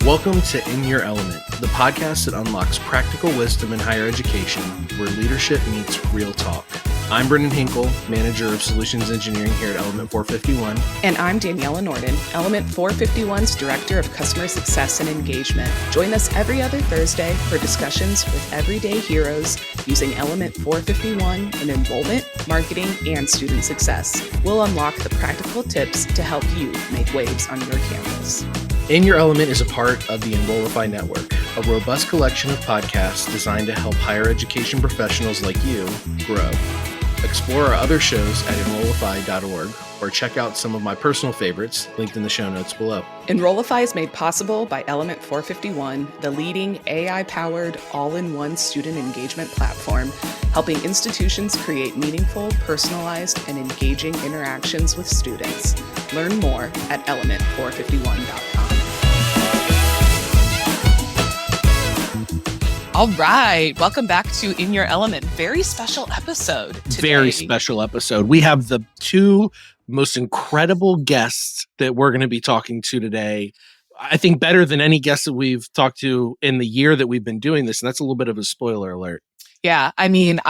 Welcome to In Your Element, the podcast that unlocks practical wisdom in higher education, where leadership meets real talk. I'm Brendan Henkel, Manager of Solutions Engineering here at Element 451. And I'm Daniella Nordin, Element 451's Director of Customer Success and Engagement. Join us every other Thursday for discussions with everyday heroes using Element 451 in enrollment, marketing, and student success. We'll unlock the practical tips to help you make waves on your campus. In Your Element is a part of the Enrollify network, a robust collection of podcasts designed to help higher education professionals like you grow. Explore our other shows at enrollify.org or check out some of my personal favorites linked in the show notes below. Enrollify is made possible by Element 451, the leading AI-powered all-in-one student engagement platform, helping institutions create meaningful, personalized, and engaging interactions with students. Learn more at element451.com. All right. Welcome back to In Your Element. Very special episode today. Very special episode. We have the two most incredible guests that we're going to be talking to today. I think better than any guests that we've talked to in the year that we've been doing this. And that's a little bit of a spoiler alert. Yeah, I mean,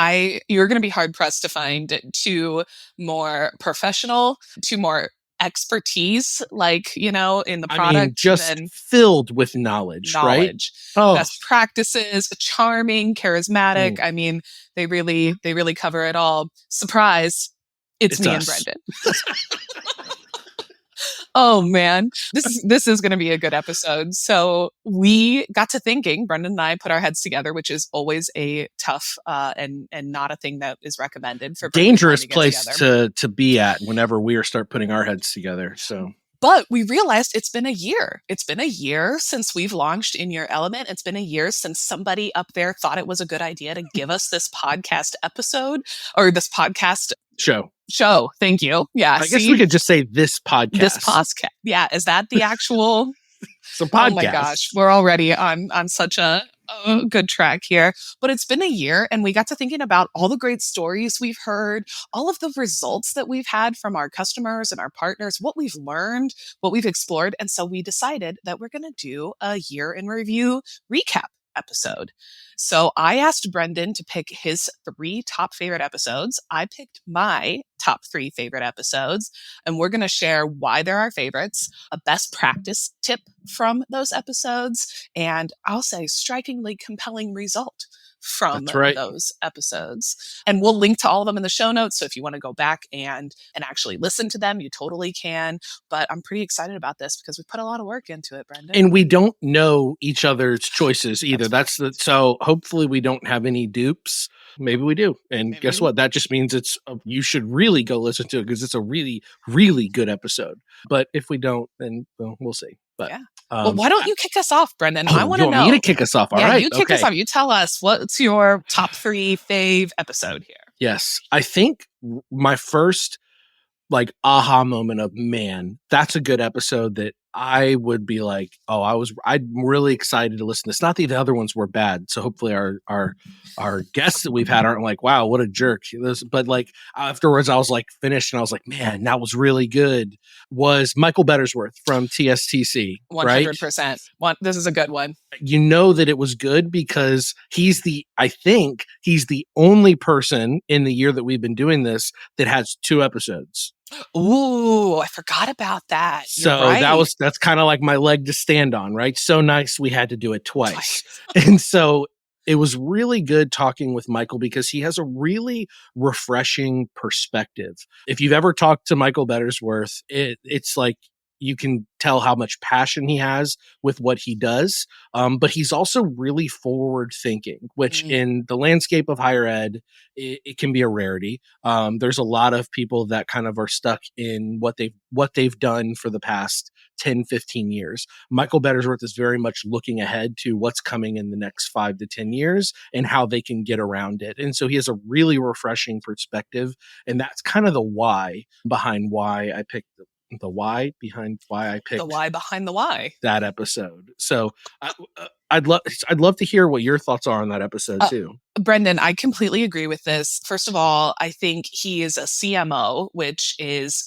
you're going to be hard pressed to find two more professional, two more expertise, like, you know, in the product. I mean, just filled with knowledge, right? Oh. Best practices, charming, charismatic. I mean, they really cover it all. Surprise, it's me us. And Brendan. Oh man, this is going to be a good episode. So we got to thinking, Brendan and I put our heads together, which is always a tough and not a thing that is recommended for dangerous place to be at whenever we start putting our heads together. So. But we realized it's been a year. It's been a year since we've launched In Your Element. It's been a year since somebody up there thought it was a good idea to give us this podcast episode or this podcast show. Thank you. Yeah. I guess we could just say this podcast. This podcast. Yeah. Is that the actual? It's a podcast. Oh my gosh. We're already on such a good track here. But it's been a year and we got to thinking about all the great stories we've heard, all of the results that we've had from our customers and our partners, what we've learned, what we've explored. And so we decided that we're going to do a year in review recap episode. So I asked Brendan to pick his 3 top favorite episodes. I picked my top 3 favorite episodes, and we're going to share why they're our favorites, a best practice tip from those episodes, and I'll say strikingly compelling result from those episodes. And we'll link to all of them in the show notes. So if you want to go back and actually listen to them, you totally can. But I'm pretty excited about this because we put a lot of work into it, Brendan. And we don't know each other's choices either. So hopefully we don't have any dupes. Maybe we do. And guess what? That just means you should really go listen to it because it's a really, really good episode. But if we don't, then we'll see. But yeah. Well, why don't you kick us off, Brendan? I want to know. You want me to kick us off? All right. You kick us off. You tell us what's your top 3 fave episode here. Yes. I think my first aha moment of, man, that's a good episode that I would be like, I'm really excited to listen to this. Not that the other ones were bad. So hopefully our guests that we've had aren't like, wow, what a jerk. But afterwards I was finished and I was like, man, that was really good. Was Michael Bettersworth from TSTC. 100%. Right? This is a good one. You know that it was good because I think he's the only person in the year that we've been doing this that has 2 episodes. Ooh, I forgot about that. So that's kind of like my leg to stand on, right? So nice we had to do it twice. And so it was really good talking with Michael because he has a really refreshing perspective. If you've ever talked to Michael Bettersworth, it's like you can tell how much passion he has with what he does. But he's also really forward thinking, which in the landscape of higher ed, it can be a rarity. There's a lot of people that kind of are stuck in what they've done for the past 10, 15 years. Michael Bettersworth is very much looking ahead to what's coming in the next 5 to 10 years and how they can get around it. And so he has a really refreshing perspective. And that's kind of the why behind why I picked the why behind why I picked the why behind the why that episode. So I'd love to hear what your thoughts are on that episode too. Brendan, I completely agree with this. First of all, I think he is a CMO, which is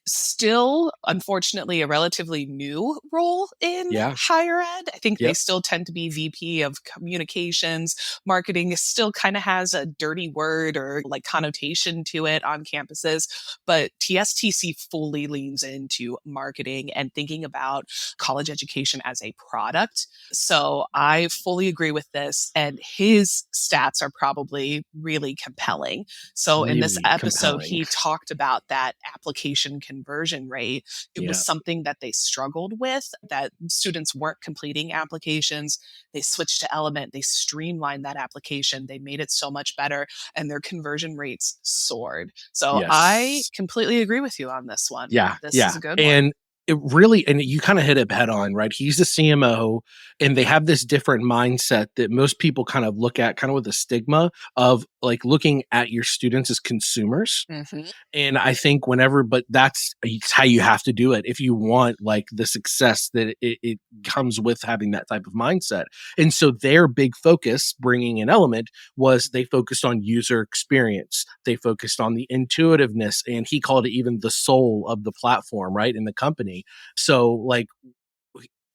Still, unfortunately, a relatively new role in Yeah. higher ed. I think they Yep. still tend to be VP of communications. Marketing still kind of has a dirty word or like connotation to it on campuses, but TSTC fully leans into marketing and thinking about college education as a product. So I fully agree with this. And his stats are probably really compelling. So in this Really episode, compelling. he talked about that application conversion rate. It was Yeah. something that they struggled with, that students weren't completing applications. They switched to Element, they streamlined that application, they made it so much better, and their conversion rates soared. So I Yes. completely agree with you on this one. Yeah, This is yeah, a good one. and it really and you kinda hit it head on, right? He's the CMO, and they have this different mindset that most people kind of look at kinda with a stigma of, like, looking at your students as consumers. Mhm. And I think whenever but that's it's how you have to do it if you want, like, the success that it comes with having that type of mindset. And so their big focus, bringing an Element, was they focused on user experience. They focused on the intuitiveness, and he called it even the soul of the platform, right, in the company. So, like,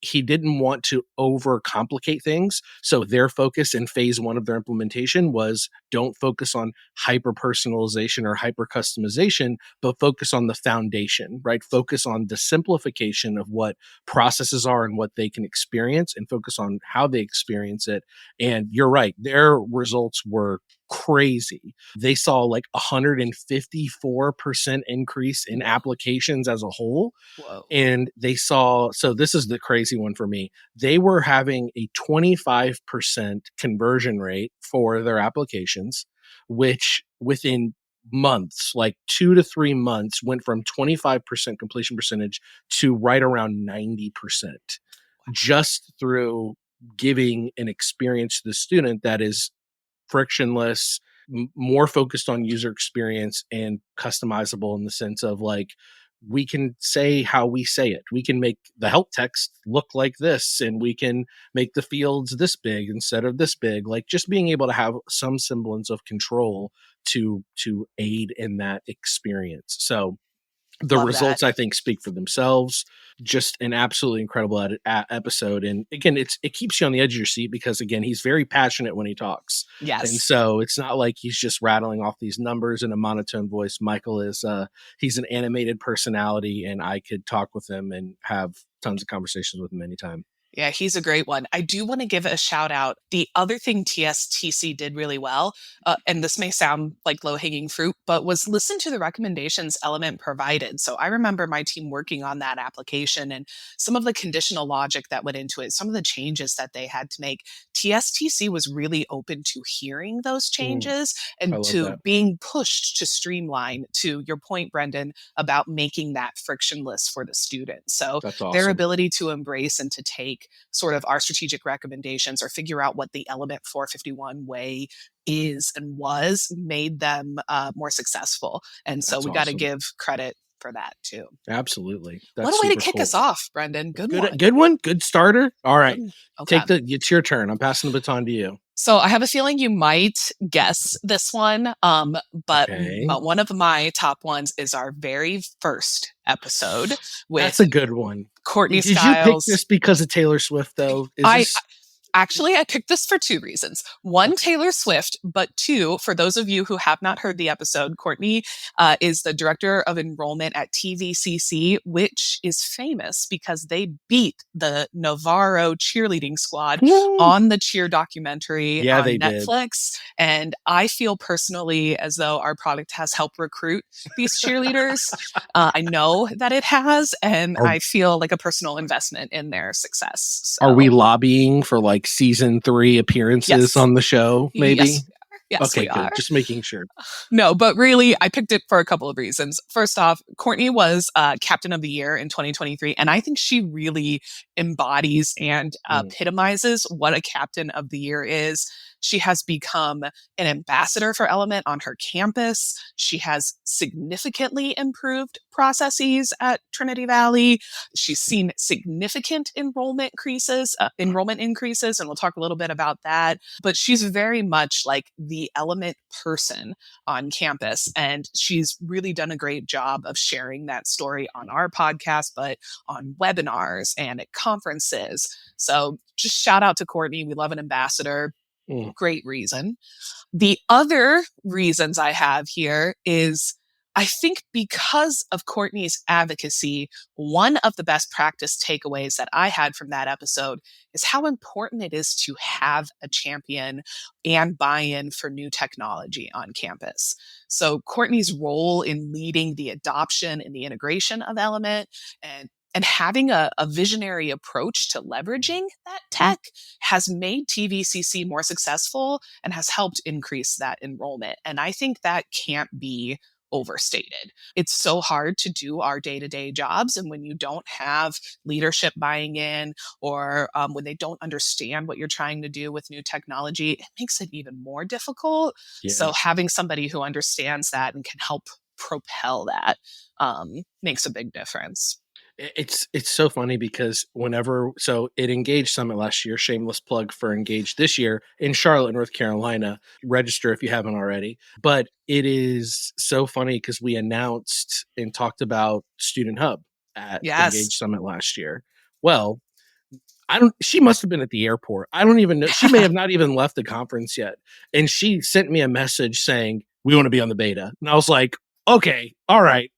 he didn't want to overcomplicate things. So their focus in phase one of their implementation was don't focus on hyper personalization or hyper customization, but focus on the foundation, right? Focus on the simplification of what processes are and what they can experience and focus on how they experience it. And you're right, their results were crazy. They saw like 154% increase in Whoa. applications as a whole, Whoa. and they saw so this is the crazy one for me. They were having a 25% conversion rate for their applications, which within months, like 2 to 3 months, went from 25% completion percentage to right around 90% just through giving an experience to the student that is frictionless, more focused on user experience and customizable in the sense of like we can say how we say it. We can make the help text look like this and we can make the fields this big instead of this big. Like just being able to have some semblance of control to aid in that experience. So the Love that. results I think speak for themselves. Just an absolutely incredible episode, and again, it keeps you on the edge of your seat because again, he's very passionate when he talks, and Yes. so it's not like he's just rattling off these numbers in a monotone voice. Michael is he's an animated personality, and I could talk with him and have tons of conversations with him anytime. Yeah, he's a great one. I do want to give a shout out. The other thing TSTC did really well, and this may sound like low hanging fruit, but was listen to the recommendations Element provided. So I remember my team working on that application and some of the conditional logic that went into it, some of the changes that they had to make. TSTC was really open to hearing those Mm, changes I and love to that. being pushed to streamline, to your point, Brendan, about making that frictionless for the student. So That's their awesome. ability to embrace and to take sort of our strategic recommendations or figure out what the Element 451 way is and was made them more successful. And so That's we got to awesome. give credit for that too. Absolutely. What That's a way to super kick cool. us off, Brendan. Good Good one. good one. Good starter. All right. Good. Okay. Take the it's your turn. I'm passing the baton to you. So I have a feeling you might guess this one, Okay. but one of my top ones is our very first episode That's with a good one. Courtney Did you pick Styles. this because of Taylor Swift, though? Is I this Actually, I picked this for two reasons. One, okay? Taylor Swift, but two, for those of you who have not heard the episode, Courtney is the director of enrollment at TVCC, which is famous because they beat the Navarro cheerleading squad Woo! on the cheer documentary Yeah, on they did. Netflix. And I feel personally as though our product has helped recruit these cheerleaders. I know that it has, and Are I feel like a personal investment in their success. are we So. lobbying for, like, season 3 appearances Yes. on the show, Yes, maybe? we are. Yes, Okay, we good. are. Just making sure. No, but really, I picked it for a couple of reasons. First off, Courtney was Captain of the Year in 2023, and I think she really embodies and Mm, epitomizes what a Captain of the Year is. She has become an ambassador for Element on her campus. She has significantly improved processes at Trinity Valley. She's seen significant enrollment increases, and we'll talk a little bit about that. But she's very much like the Element person on campus, and she's really done a great job of sharing that story on our podcast, but on webinars and at conferences. So just shout out to Courtney. We love an ambassador. Mm. Great reason. The other reasons I have here is I think because of Courtney's advocacy, one of the best practice takeaways that I had from that episode is how important it is to have a champion and buy in for new technology on campus. So, Courtney's role in leading the adoption and the integration of Element and having a visionary approach to leveraging that tech has made TVCC more successful and has helped increase that enrollment. And I think that can't be overstated. It's so hard to do our day-to-day jobs. And when you don't have leadership buying in, or when they don't understand what you're trying to do with new technology, it makes it even more difficult. Yeah. So having somebody who understands that and can help propel that makes a big difference. It's so funny because at Engage Summit last year, shameless plug for Engage this year in Charlotte, North Carolina. Register if you haven't already. But it is so funny because we announced and talked about Student Hub at Yes. Engage Summit last year. Well, she must have been at the airport. I don't even know. She may have not even left the conference yet. And she sent me a message saying, we want to be on the beta. And I was like, okay, all right.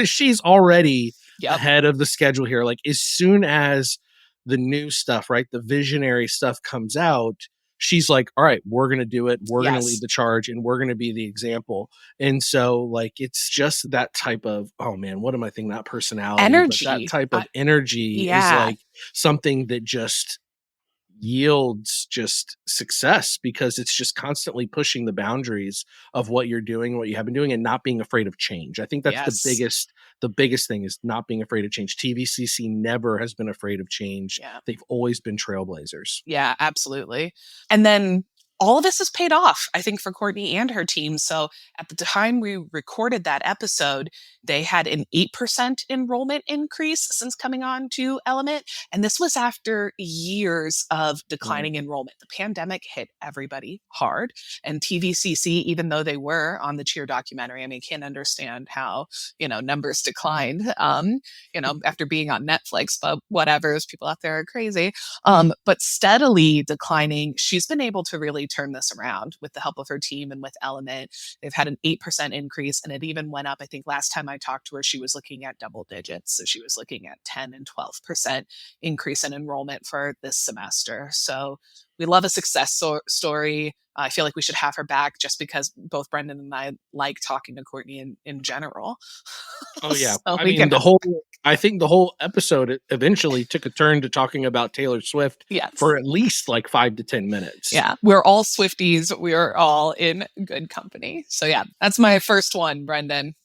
She's already ahead of the schedule here. Like as soon as the new stuff, right, the visionary stuff comes out, she's like, all right, we're going to do it. We're going to lead the charge and we're going to be the example. And so like, it's just that type of, oh man, what am I thinking? Not personality, Energy. but that type of energy is like something that just yields just success because it's just constantly pushing the boundaries of what you're doing, what you have been doing, and not being afraid of change. I think that's the biggest thing is not being afraid of change. TVCC never has been afraid of change. They've always been trailblazers. Yeah, absolutely. And then all of this has paid off, I think, for Courtney and her team. So at the time we recorded that episode, they had an 8% enrollment increase since coming on to Element. And this was after years of declining enrollment. The pandemic hit everybody hard. And TVCC, even though they were on the Cheer documentary, I mean, can't understand how, numbers declined, after being on Netflix, but whatever, those people out there are crazy. But steadily declining, she's been able to really turn this around with the help of her team and with Element. They've had an 8% increase, and it even went up. I think last time I talked to her, she was looking at double digits. So she was looking at 10 and 12% increase in enrollment for this semester. So we love a success story. I feel like we should have her back just because both Brendan and I like talking to Courtney in general. Oh yeah. So I mean, I think the whole episode eventually took a turn to talking about Taylor Swift for at least like 5 to 10 minutes. Yeah. We're all Swifties. We are all in good company. So yeah, that's my first one, Brendan.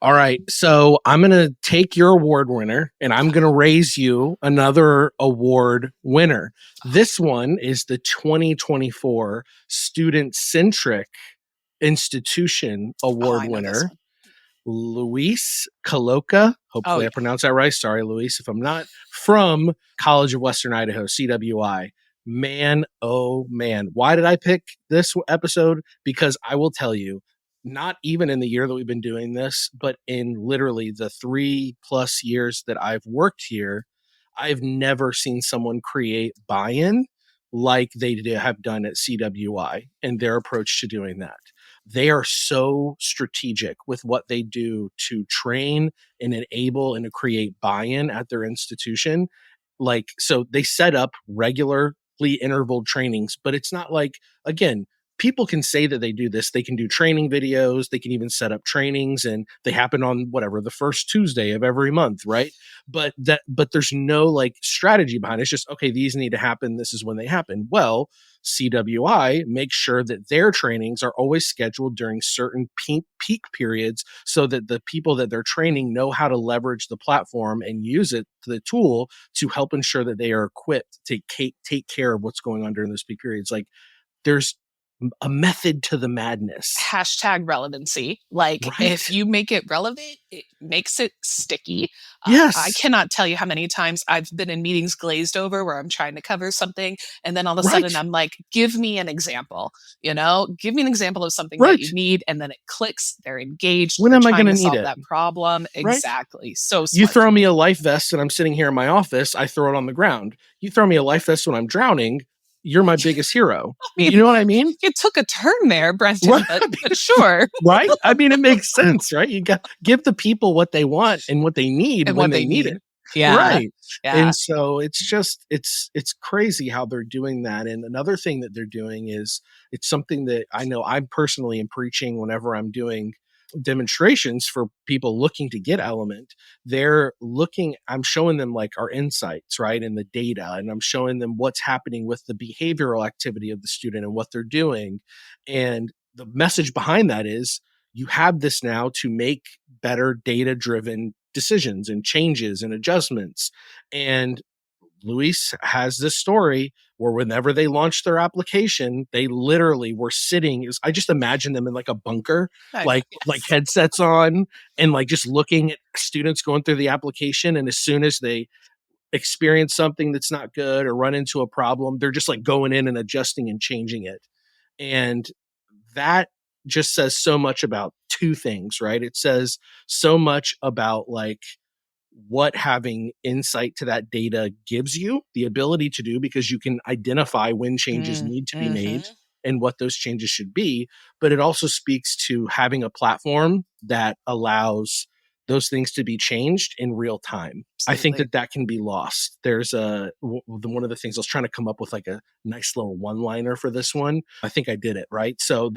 All right. So I'm going to take your award winner and I'm going to raise you another award winner. This one is the 2024 Student Centric Institution Award winner, Luis Caloca. Hopefully I pronounced that right. Sorry, Luis, if I'm not. From College of Western Idaho, CWI. Man, oh man. Why did I pick this episode? Because I will tell you, not even in the year that we've been doing this, but in literally the 3+ years that I've worked here, I've never seen someone create buy-in like they have done at CWI and their approach to doing that. They are so strategic with what they do to train and enable and to create buy-in at their institution. Like, so they set up regularly interval trainings, but it's not like, again, people can say that they do this. They can do training videos. They can even set up trainings and they happen on whatever, the first Tuesday of every month. Right. But there's no like strategy behind it. It's just, okay, these need to happen. This is when they happen. Well, CWI makes sure that their trainings are always scheduled during certain peak periods so that the people that they're training know how to leverage the platform and use it, the tool, to help ensure that they are equipped to take care of what's going on during those peak periods. Like, there's a method to the madness. Hashtag relevancy. Like, if Right? you make it relevant, it makes it sticky. I Yes. cannot tell you how many times I've been in meetings glazed over where I'm trying to cover something, and then all of a Right. sudden I'm like, give me an example, give me an example of something that Right. you need, and then it clicks, they're engaged, When they're am I trying going to to need solve it? that problem. Right? Exactly. So You smart. throw me a life vest and I'm sitting here in my office, I throw it on the ground. You throw me a life vest when I'm drowning, you're my biggest hero. I You mean, know what I mean? it took a turn there, Right. Brendan, but sure. Right? I mean, it makes sense, right? You got give the people what they want and what they need And when what they they need need. it. Yeah. Right. Yeah. And so it's just it's crazy how they're doing that. And another thing that they're doing is it's something that I know I personally am preaching whenever I'm doing demonstrations for people looking to get Element. They're looking, I'm showing them like our insights, right? And the data, and I'm showing them what's happening with the behavioral activity of the student and what they're doing. And the message behind that is you have this now to make better data driven decisions and changes and adjustments. And Luis has this story where whenever they launched their application, they literally were sitting. I just imagine them in like a bunker, like Yes. headsets on, and like just looking at students going through the application. And as soon as they experience something that's not good or run into a problem, they're just like going in and adjusting and changing it. And that just says so much about two things, right? It says so much about like what having insight to that data gives you the ability to do, because you can identify when changes need to be made Mm-hmm. and what those changes should be. But it also speaks to having a platform that allows those things to be changed in real time. I think Absolutely. that that can be lost. One of the things I was trying to come up with like a nice little one liner for this one. I think I did it right. So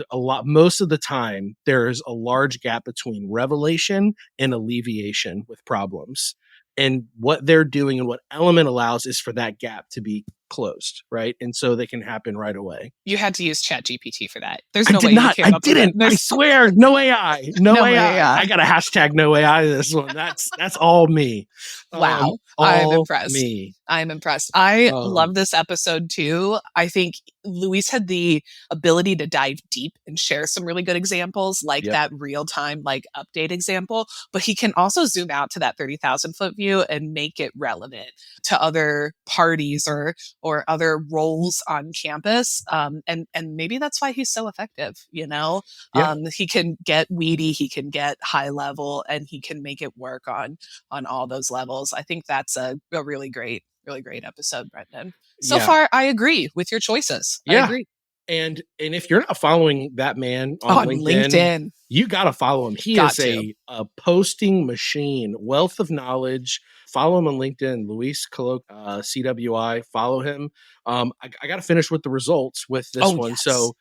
most of the time there is a large gap between revelation and alleviation with problems. And what they're doing and what Element allows is for that gap to be closed, right? And so they can happen right away. You had to use ChatGPT for that. There's I no did way you not. came I up with that. didn't. I swear. No AI. No No way. AI. Yeah. I got a hashtag no AI this one. That's all me. Wow. I'm All impressed. me. I'm impressed. I Um, love this episode too. I think Luis had the ability to dive deep and share some really good examples, like yep. that real time, like update example. But he can also zoom out to that 30,000 foot view and make it relevant to other parties or other roles on campus. And maybe that's why he's so effective. Yeah. He can get weedy, he can get high level, and he can make it work on all those levels. I think that's a really great episode, Brendan. So Yeah. far, I agree with your choices. I Yeah. agree. And if you're not following that man on On LinkedIn, LinkedIn. you got to follow him. He Got is to. a posting machine, wealth of knowledge. Follow him on LinkedIn, Luis Colo, CWI. Follow him. I got to finish with the results with this Oh, one. yes. So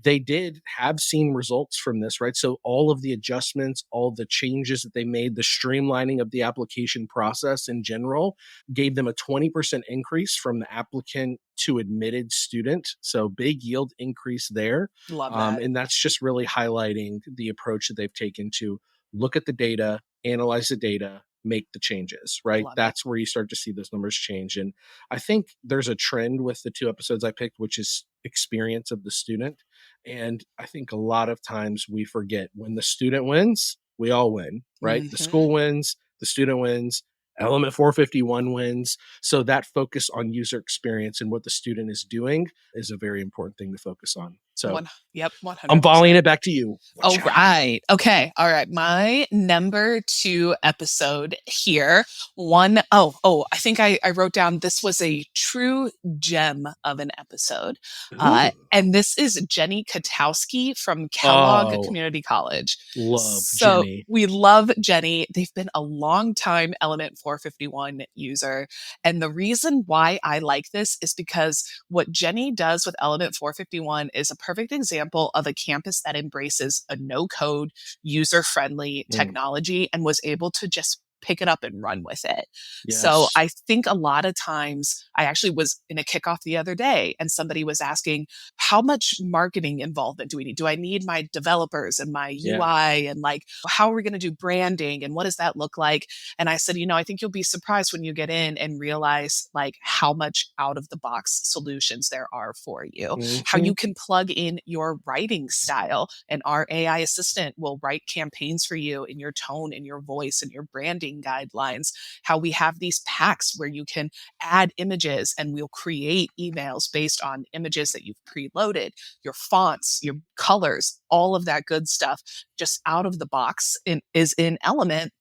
they did have seen results from this, right? So all of the adjustments, all the changes that they made, the streamlining of the application process in general gave them a 20% increase from the applicant to admitted student. So big yield increase there. Love that. And that's just really highlighting the approach that they've taken to look at the data, analyze the data, make the changes, right? Love it. That's where you start to see those numbers change. And I think there's a trend with the two episodes I picked, which is experience of the student. And I think a lot of times we forget when the student wins, we all win, right? The Mm-hmm. school wins, the student wins, Element 451 wins. So that focus on user experience and what the student is doing is a very important thing to focus on. So Yep, I'm volleying 100%. it back to you. Oh, Watch out. right. Okay. All right. My number 2 episode here. I think I wrote down this was a true gem of an episode. Ooh. And this is Jenny Katowski from Kellogg Oh, Community College. love So Jenny. we love Jenny. They've been a long time Element 451 user. And the reason why I like this is because what Jenny does with Element 451 is a perfect example of a campus that embraces a no code, user friendly Mm, technology and was able to just pick it up and run with it. So Yes. I think a lot of times, I actually was in a kickoff the other day and somebody was asking, how much marketing involvement do we need? Do I need my developers and my Yeah. UI, and like, how are we going to do branding and what does that look like? And I said, I think you'll be surprised when you get in and realize like how much out of the box solutions there are for you, how Hmm. you can plug in your writing style, and our AI assistant will write campaigns for you in your tone and your voice and your branding guidelines, how we have these packs where you can add images and we'll create emails based on images that you've preloaded, your fonts, your colors, all of that good stuff just out of the box is in Element.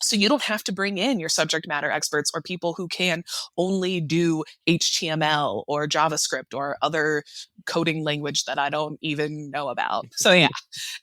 So you don't have to bring in your subject matter experts or people who can only do HTML or JavaScript or other coding language that I don't even know about. So yeah,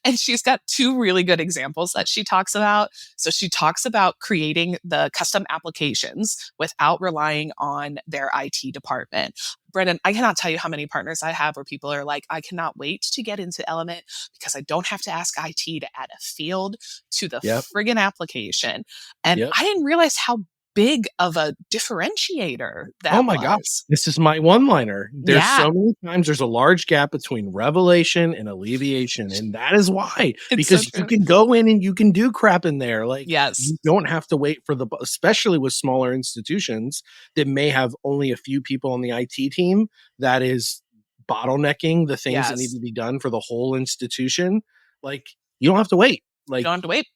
and she's got two really good examples that she talks about. So she talks about creating the custom applications without relying on their IT department. Brendan, I cannot tell you how many partners I have where people are like, I cannot wait to get into Element because I don't have to ask IT to add a field to the Yep. friggin' application. And Yep. I didn't realize how big of a differentiator Oh that my gosh, was. this is my one-liner. There's Yeah, so many times there's a large gap between revelation and alleviation, and that is why, it's so because you true. can go in and you can do crap in there. Like, Yes, you don't have to wait for especially with smaller institutions that may have only a few people on the IT team that is bottlenecking the things that need yes. to be done for the whole institution. Like, you don't have to wait. You Like, don't have to wait.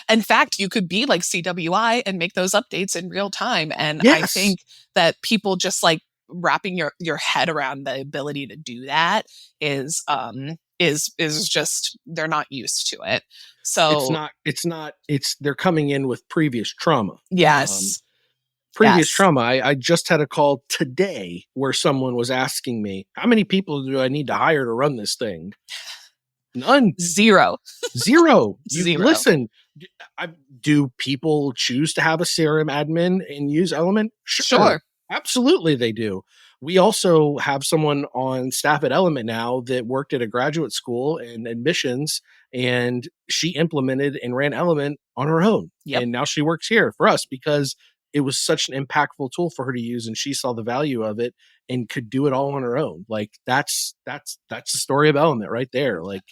In fact, you could be like CWI and make those updates in real time. And I yes, think that people just like wrapping your head around the ability to do that is just they're not used to it. So it's they're coming in with previous trauma. Um, yes, previous yes, trauma. I just had a call today where someone was asking me, how many people do I need to hire to run this thing? None. zero, Zero. You zero. listen. I, do people choose to have a CRM admin and use Element? Sure. Sure. Absolutely, they do. We also have someone on staff at Element now that worked at a graduate school in admissions, and she implemented and ran Element on her own. Yep. And now she works here for us because it was such an impactful tool for her to use, and she saw the value of it and could do it all on her own. Like, that's the story of Element right there. Like,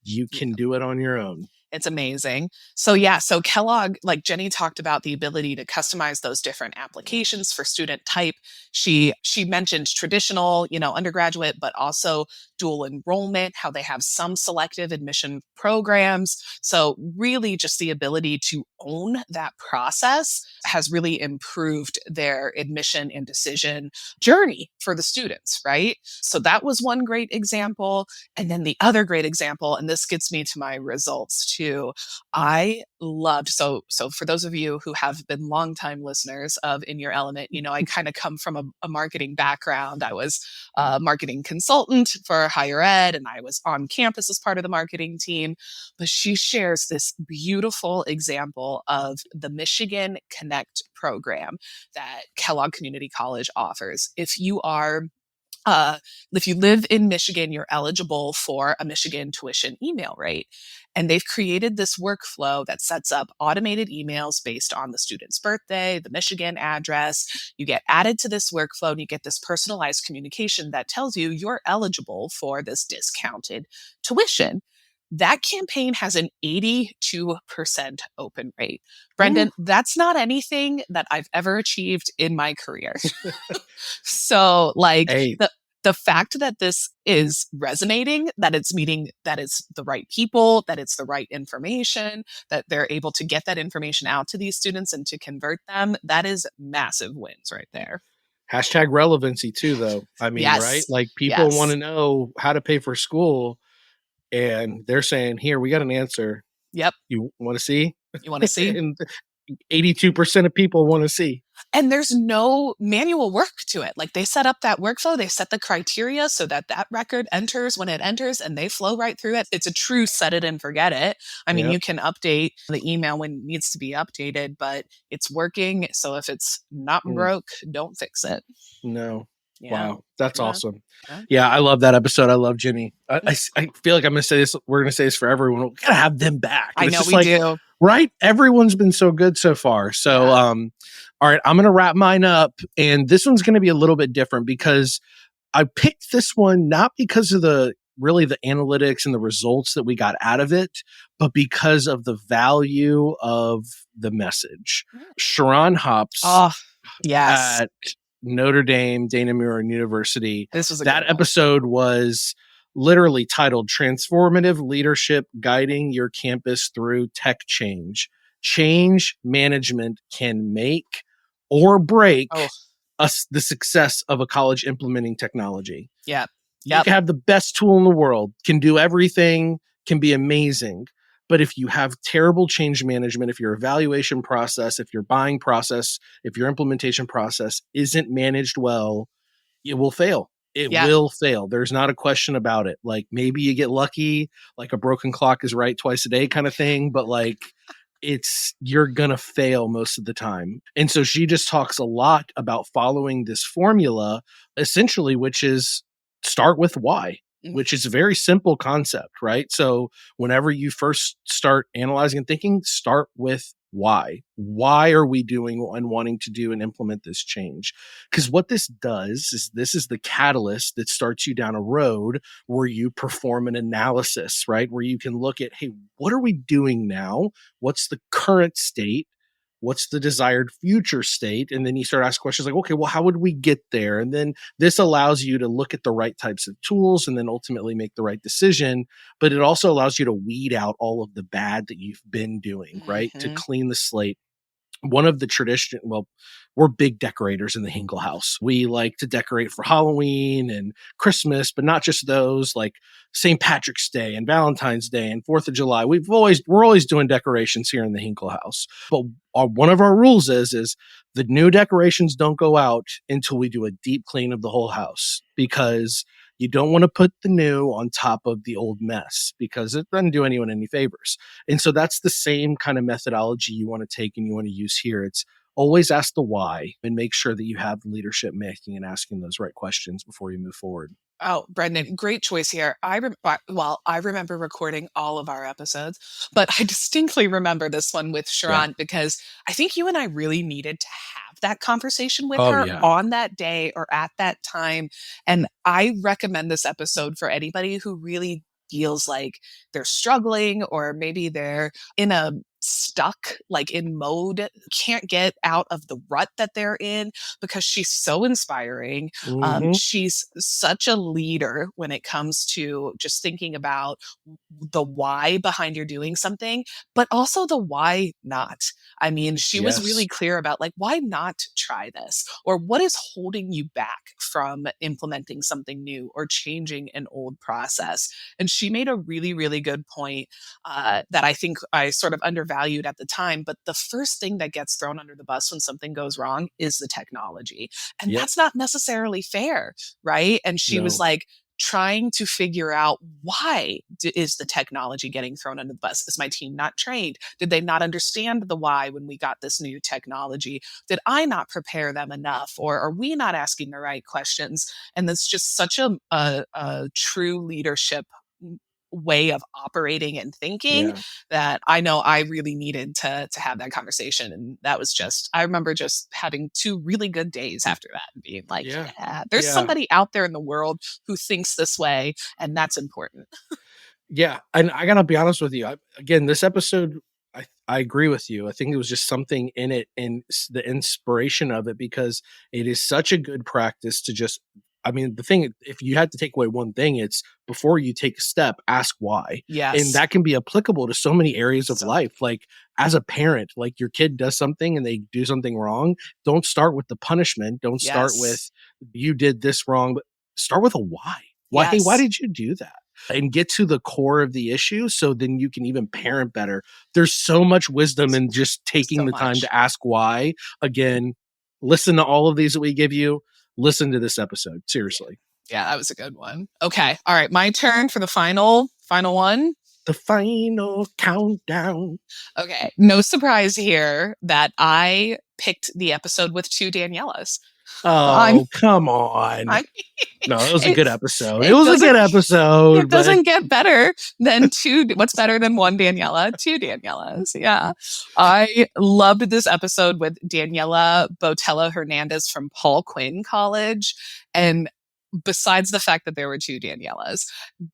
you can do it on your own. It's amazing. So yeah, so Kellogg, like Jenny talked about the ability to customize those different applications for student type. She mentioned traditional, undergraduate, but also dual enrollment, how they have some selective admission programs. So really just the ability to own that process has really improved their admission and decision journey for the students, right? So that was one great example. And then the other great example, and this gets me to my results too. I loved so for those of you who have been longtime listeners of In Your Element, I kind of come from a marketing background. I was a marketing consultant for higher ed, and I was on campus as part of the marketing team. But she shares this beautiful example of the Michigan Connect program that Kellogg Community College offers. If you live in Michigan, you're eligible for a Michigan tuition email rate. And they've created this workflow that sets up automated emails based on the student's birthday, the Michigan address. You get added to this workflow and you get this personalized communication that tells you you're eligible for this discounted tuition. That campaign has an 82% open rate. Ooh. Brendan, that's not anything that I've ever achieved in my career. So, like, Hey, the fact that this is resonating, that it's meeting, that it's the right people, that it's the right information, that they're able to get that information out to these students and to convert them, that is massive wins right there. hashtag relevancy too, though. I mean, right? Yes. Like, people want Yes. to know how to pay for school, and they're saying, "Here, we got an answer. Yep. You want to see?" You want to see? And 82% of people want to see. And there's no manual work to it. Like they set up that workflow, they set the criteria so that that record enters when it enters and they flow right through it. It's a true set it and forget it. I mean, Yeah. you can update the email when it needs to be updated, but it's working. So if it's not Mm, broke, don't fix it. no. Yeah. Wow. That's Yeah. awesome. Yeah. Yeah. I love that episode. I love Jenny. I feel like I'm going to say this. We're going to say this for everyone. We got to have them back. I And it's know just we like, do. Right? Everyone's been so good so far. So, Yeah. all right, I'm going to wrap mine up. And this one's going to be a little bit different because I picked this one not because of the really the analytics and the results that we got out of it, but because of the value of the message. Sharon Hops Oh, yes. at Notre Dame, Dana Muir University. This was a That good one. episode was literally titled Transformative Leadership Guiding Your Campus Through Tech Change. Change management can make or break Oh, the success of a college implementing technology. yeah. You Yep. can have the best tool in the world, can do everything, can be amazing. But if you have terrible change management, if your evaluation process, if your buying process, if your implementation process isn't managed well, it will fail. It Yeah. will fail. There's not a question about it. Like maybe you get lucky, like a broken clock is right twice a day kind of thing, but like you're gonna fail most of the time. And so she just talks a lot about following this formula, essentially, which is start with why, which is a very simple concept, right? So whenever you first start analyzing and thinking, start with why. Why are we doing and wanting to do and implement this change? Because what this does is this is the catalyst that starts you down a road where you perform an analysis, right? Where you can look at, hey, what are we doing now? What's the current state? What's the desired future state? And then you start asking questions like, okay, well, how would we get there? And then this allows you to look at the right types of tools and then ultimately make the right decision. But it also allows you to weed out all of the bad that you've been doing, right? To clean the slate. One of the tradition, well, we're big decorators in the Hinkle house. We like to decorate for Halloween and Christmas, but not just those, like St. Patrick's Day and Valentine's Day and 4th of July. We're always doing decorations here in the Hinkle house. But one of our rules is the new decorations don't go out until we do a deep clean of the whole house, because you don't want to put the new on top of the old mess, because it doesn't do anyone any favors. And so that's the same kind of methodology you want to take and you want to use here. It's always ask the why and make sure that you have the leadership making and asking those right questions before you move forward. Oh, Brendan, great choice here. I remember recording all of our episodes, but I distinctly remember this one with Yeah. Sharon because I think you and I really needed to have that conversation with Oh, her yeah. on that day or at that time. And I recommend this episode for anybody who really feels like they're struggling, or maybe they're in a stuck, like in mode, can't get out of the rut that they're in, because she's so inspiring. Mm-hmm. She's such a leader when it comes to just thinking about the why behind you're doing something, but also the why not. I mean, she was Yes. really clear about like, why not try this? Or what is holding you back from implementing something new or changing an old process? And she made a really, really good point that I think I sort of undervalued at the time. But the first thing that gets thrown under the bus when something goes wrong is the technology. And Yep. that's not necessarily fair, right? And she was No. like, trying to figure out why is the technology getting thrown under the bus? Is my team not trained? Did they not understand the why when we got this new technology? Did I not prepare them enough? Or are we not asking the right questions? And that's just such a true leadership way of operating and thinking Yeah. that I know I really needed to have that conversation. And that was just, I remember just having 2 really good days after that and being like, Yeah. yeah, there's Yeah. somebody out there in the world who thinks this way, and that's important. Yeah, and I gotta be honest with you. Again, this episode, I agree with you. I think it was just something in it and the inspiration of it, because it is such a good practice to just. I mean, the thing, if you had to take away one thing, it's before you take a step, ask why. And Yes. that can be applicable to so many areas of So life. Like as a parent, like your kid does something and they do something wrong. Don't start with the punishment. Don't start with yes. you did this wrong, but start with a why. Why, hey, why Yes. did you do that? And get to the core of the issue so then you can even parent better. There's so much wisdom in just taking So the time to much. ask why. Again, listen to all of these that we give you. Listen to this episode. Seriously. Yeah, that was a good one. Okay. All right. My turn for the final one. The final countdown. Okay. No surprise here that I picked the episode with 2 Daniellas. I'm Oh, come on. I No, it was a it good episode. It it was a doesn't good episode, it but doesn't get better than two. What's better than one Daniella? Two Daniellas. Yeah. I loved this episode with Daniella Botella Hernandez from Paul Quinn College. And besides the fact that there were two Daniellas,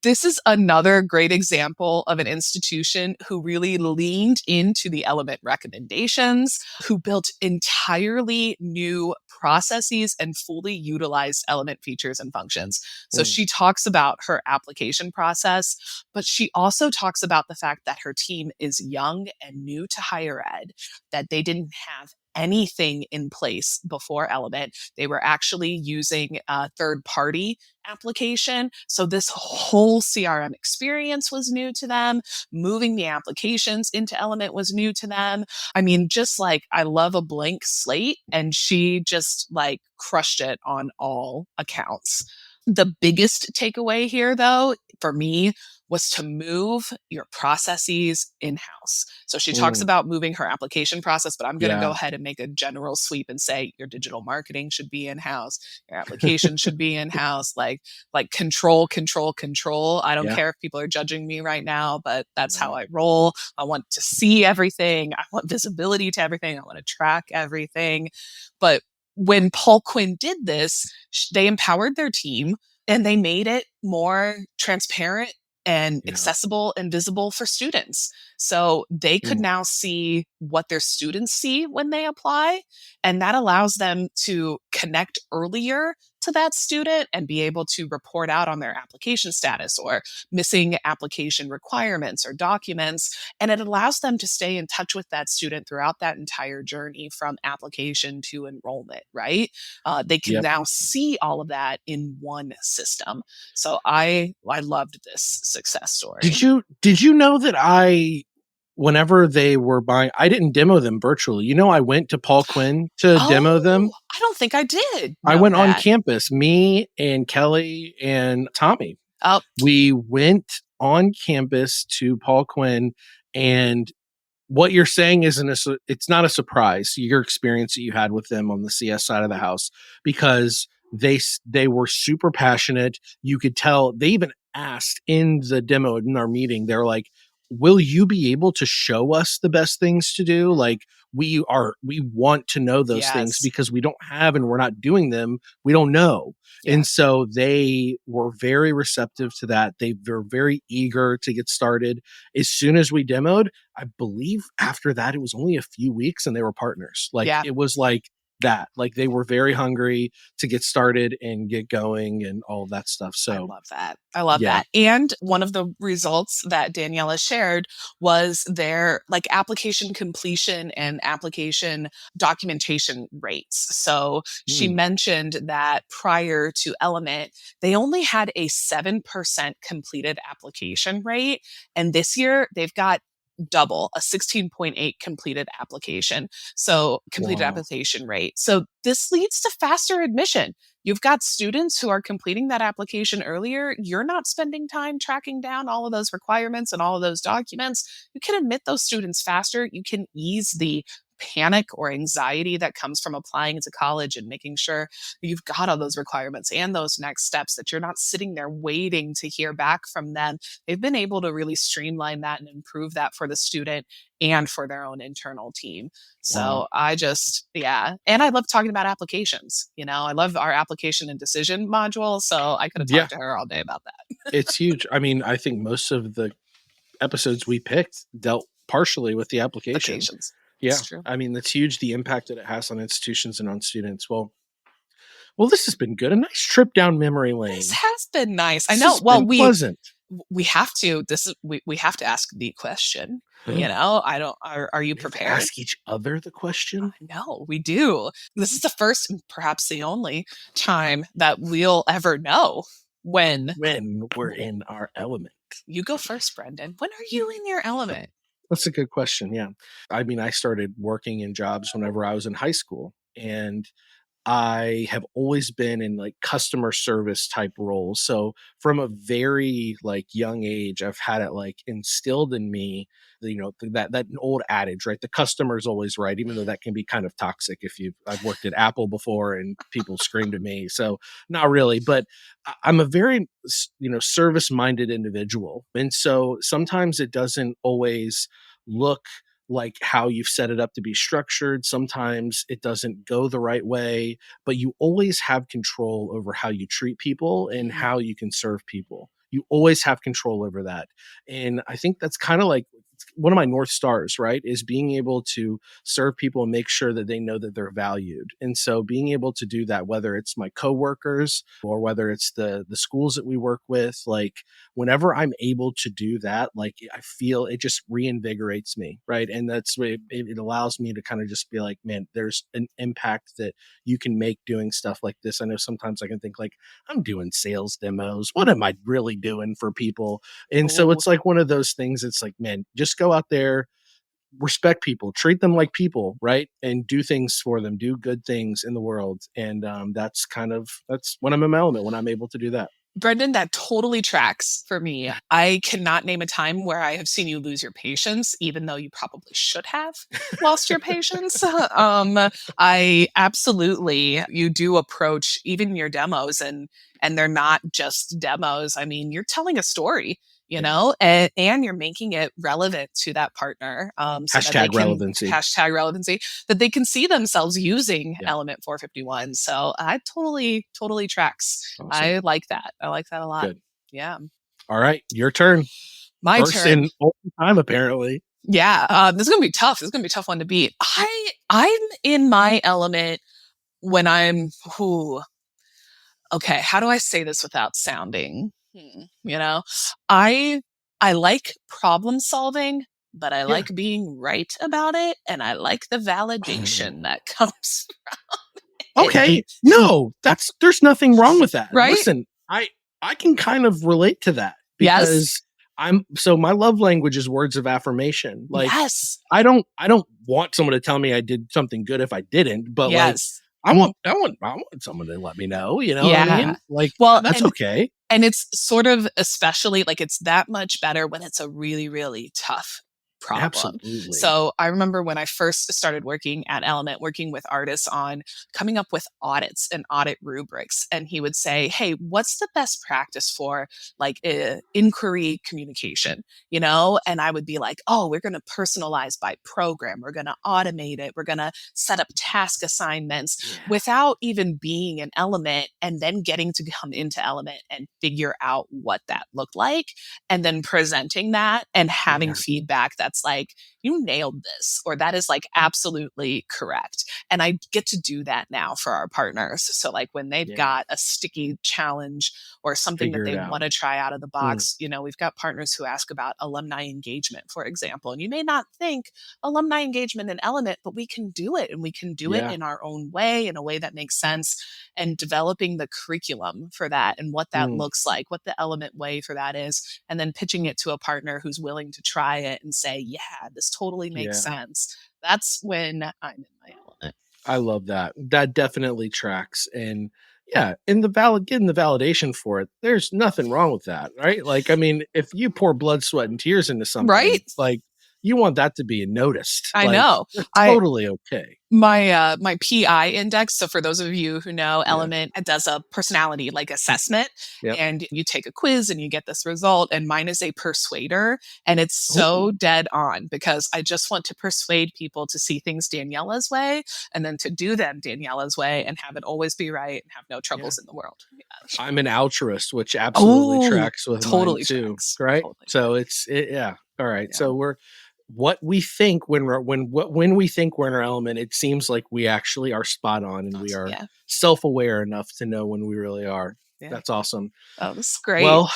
this is another great example of an institution who really leaned into the element recommendations, who built entirely new processes and fully utilized element features and functions. So mm, she talks about her application process, but she also talks about the fact that her team is young and new to higher ed, that they didn't have anything in place before Element. They were actually using a third party application. So this whole CRM experience was new to them. Moving the applications into Element was new to them. I mean, just like I love a blank slate, and she just like crushed it on all accounts. The biggest takeaway here, though, for me, was to move your processes in house. So she talks mm, about moving her application process, but I'm going to go yeah, ahead and make a general sweep and say your digital marketing should be in house, your application should be in house, like control, control, control. I don't yeah, care if people are judging me right now, but that's how no, I roll. I want to see everything. I want visibility to everything. I want to track everything. But when Paul Quinn did this, they empowered their team and they made it more transparent and yeah, accessible and visible for students. So they could mm, now see what their students see when they apply. And that allows them to connect earlier to that student and be able to report out on their application status or missing application requirements or documents. And it allows them to stay in touch with that student throughout that entire journey from application to enrollment, right? They can yep. now see all of that in one system. So I loved this success story. Did you know that whenever they were buying, I didn't demo them virtually. I went to Paul Quinn to demo Oh, them. I don't think I did I know went on that. campus, me and Kelly and Tommy. Oh, We went on campus to Paul Quinn, and what you're saying it's not a surprise, your experience that you had with them on the CS side of the house, because they were super passionate. You could tell they even asked in the demo in our meeting, they're like, will you be able to show us the best things to do? Like, we want to know those things yes. because we don't have and we're not doing them. We don't know. And Yes. so they were very receptive to that. They were very eager to get started. As soon as we demoed, I believe after that, it was only a few weeks and they were partners. Like, Yeah. it was like that. Like, they were very hungry to get started and get going and all of that stuff. I So, love that. I love yeah. that. And one of the results that Daniela shared was their like application completion and application documentation rates. So she Mm, mentioned that prior to Element, they only had a 7% completed application rate. And this year they've got double a 16.8 completed application. So completed wow. application rate. So this leads to faster admission. You've got students who are completing that application earlier. You're not spending time tracking down all of those requirements and all of those documents. You can admit those students faster. You can ease the panic or anxiety that comes from applying to college and making sure you've got all those requirements and those next steps, that you're not sitting there waiting to hear back from them. They've been able to really streamline that and improve that for the student and for their own internal team. Wow. So I just, yeah. And I love talking about applications. I love our application and decision module. So I could have Yeah, talked to her all day about that. it's huge. I mean, I think most of the episodes we picked dealt partially with the application. Applications. It's Yeah. true. I mean, that's huge, the impact that it has on institutions and on students. Well, this has been good. A nice trip down memory This lane. has been nice. I This know. has Well, been we pleasant. we have to. This is we have to ask the question. I don't. Are you We have to prepared? ask each other the question. No, we do. This is the first and perhaps the only time that we'll ever know when. When we're in our element? You go first, Brendan. When are you in your element? That's a good question. Yeah. I mean, I started working in jobs whenever I was in high school. And I have always been in like customer service type roles. So from a very like young age, I've had it like instilled in me, that old adage, right? The customer's always right, even though that can be kind of toxic if I've worked at Apple before and people screamed at me. So not really, but I'm a very, service minded individual. And so sometimes it doesn't always look like how you've set it up to be structured. Sometimes it doesn't go the right way, but you always have control over how you treat people and Mhm. how you can serve people. You always have control over that. And I think that's kind of like one of my North Stars, right? Is being able to serve people and make sure that they know that they're valued. And so being able to do that, whether it's my coworkers or whether it's the schools that we work with, like whenever I'm able to do that, like I feel it just reinvigorates me, right? And that's what it allows me to kind of just be like, man, there's an impact that you can make doing stuff like this. I know sometimes I can think like, I'm doing sales demos. What am I really doing for people? And so Oh, it's like one of those things. It's like, man, just go out there, respect people, treat them like people, right? And do things for them, do good things in the world. And that's when I'm in my element, when I'm able to do that. Brendan, that totally tracks for me. I cannot name a time where I have seen you lose your patience, even though you probably should have lost your patience. I absolutely, you do approach even your demos, and they're not just demos. I mean, you're telling a story, Yeah. and you're making it relevant to that partner, so that they Hashtag can relevancy. hashtag relevancy, that they can see themselves using Yeah. Element 451. So I totally tracks. Awesome. I like that. I like that a lot. Good. Yeah. All right. Your turn. My First turn. in all time, apparently. Yeah. This is gonna be tough. This is gonna be a tough one to beat. I'm in my element when I'm ooh, okay, how do I say this without sounding you know? I I like problem solving, but I Yeah. like being right about it, and I like the validation that comes from it. Okay. No, there's nothing wrong with that. Right? Listen, I can kind of relate to that Yes. because my love language is words of affirmation. Like Yes. I don't want someone to tell me I did something good if I didn't, but like Yes. I want someone to let me know, you know what I Yeah. mean? Like Well, that's okay. and it's sort of especially like it's that much better when it's a really tough problem. Absolutely. So I remember when I first started working at Element, working with artists on coming up with audits and audit rubrics. And he would say, hey, what's the best practice for like inquiry communication? And I would be like, oh, we're going to personalize by program. We're going to automate it. We're going to set up task assignments Yeah. without even being an element and then getting to come into element and figure out what that looked like and then presenting that and having Yeah. feedback that's like you nailed this or that is like absolutely correct. And I get to do that now for our partners. So like when they've Yeah. got a sticky challenge or something that Figure it they out. want to try out of the Mm. box, we've got partners who ask about alumni engagement, for example. And you may not think alumni engagement an element, but we can do it and we can do it Yeah. in our own way, in a way that makes sense. And developing the curriculum for that and what that Mm. looks like, what the element way for that is, and then pitching it to a partner who's willing to try it and say, yeah, this totally makes Yeah. sense. That's when I'm in my element. I love that. That definitely tracks. And yeah, getting the validation for it, there's nothing wrong with that, right? Like, I mean, if you pour blood, sweat, and tears into something, Right? like you want that to be noticed. I Like, know. that's I totally okay. my PI index. So for those of you who know, Yeah. Element does a personality like assessment, Yep. and you take a quiz and you get this result. And mine is a persuader, and it's so Oh, dead on because I just want to persuade people to see things Daniella's way, and then to do them Daniella's way, and have it always be right and have no yeah. troubles in the world. Yeah. I'm an altruist, which absolutely Oh, tracks with mine totally too. tracks. Right. Totally So tracks. yeah. All right. Yeah. So what we think when we think we're in our element, it seems like we actually are spot on and we Awesome. are Yeah. self-aware enough to know when we really are. Yeah. That's awesome. Oh, this is great. Well,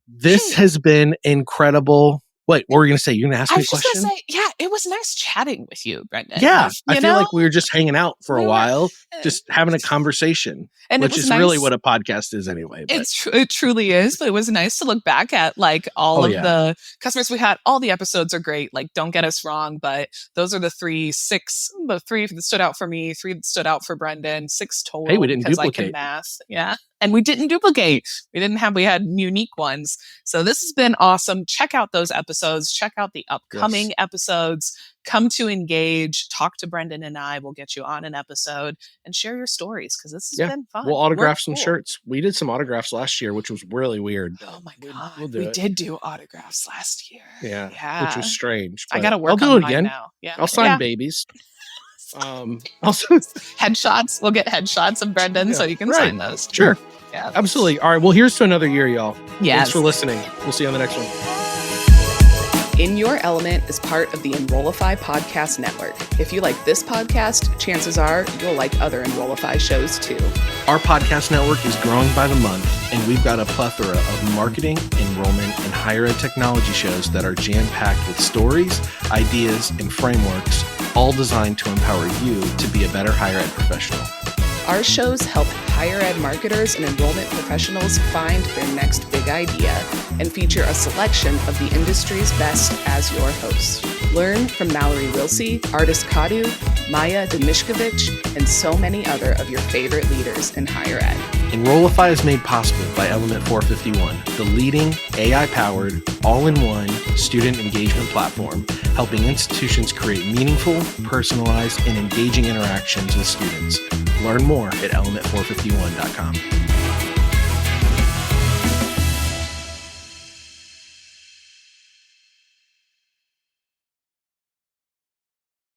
this has been incredible. What were you going to say? You going to ask I me a was just going question? to say, yeah, it was nice chatting with you, Brendan. Yeah. I You feel know? like we were just hanging out for a We were- while, just having a conversation, And it which was is really nice. what a podcast is anyway. But It truly is, but it was nice to look back at like all Oh, of yeah. the customers we had. All the episodes are great. Like, don't get us wrong, but those are the three that stood out for me, three that stood out for Brendan, 6 total. Hey, we didn't because I can duplicate. math. Yeah. And we didn't duplicate. We had unique ones. So this has been awesome. Check out those episodes. Check out the upcoming episodes. Come to engage, talk to Brendan and I. We'll get you on an episode and share your stories because this has been fun. We'll autograph some Cool. shirts. We did some autographs last year, which was really weird. Oh my God. We'll do We it. did do autographs last year. Yeah. Which was strange. I but got to work I'll do on it mine again. now. Yeah. I'll sign babies. Also, Headshots. We'll get headshots of Brendan so you can sign those. Sure. Yeah. Absolutely. All right. Well, here's to another year, y'all. Yes. Thanks for listening. We'll see you on the next one. In Your Element is part of the Enrollify podcast network. If you like this podcast, chances are you'll like other Enrollify shows too. Our podcast network is growing by the month, and we've got a plethora of marketing, enrollment, and higher ed technology shows that are jam-packed with stories, ideas, and frameworks, all designed to empower you to be a better higher ed professional. Our shows help higher ed marketers and enrollment professionals find their next big idea and feature a selection of the industry's best as your host. Learn from Mallory Wilsey, Artis Kadu, Maya Demishkovich, and so many other of your favorite leaders in higher ed. Enrollify is made possible by Element 451, the leading AI-powered, all-in-one student engagement platform, helping institutions create meaningful, personalized, and engaging interactions with students. Learn more at element451.com.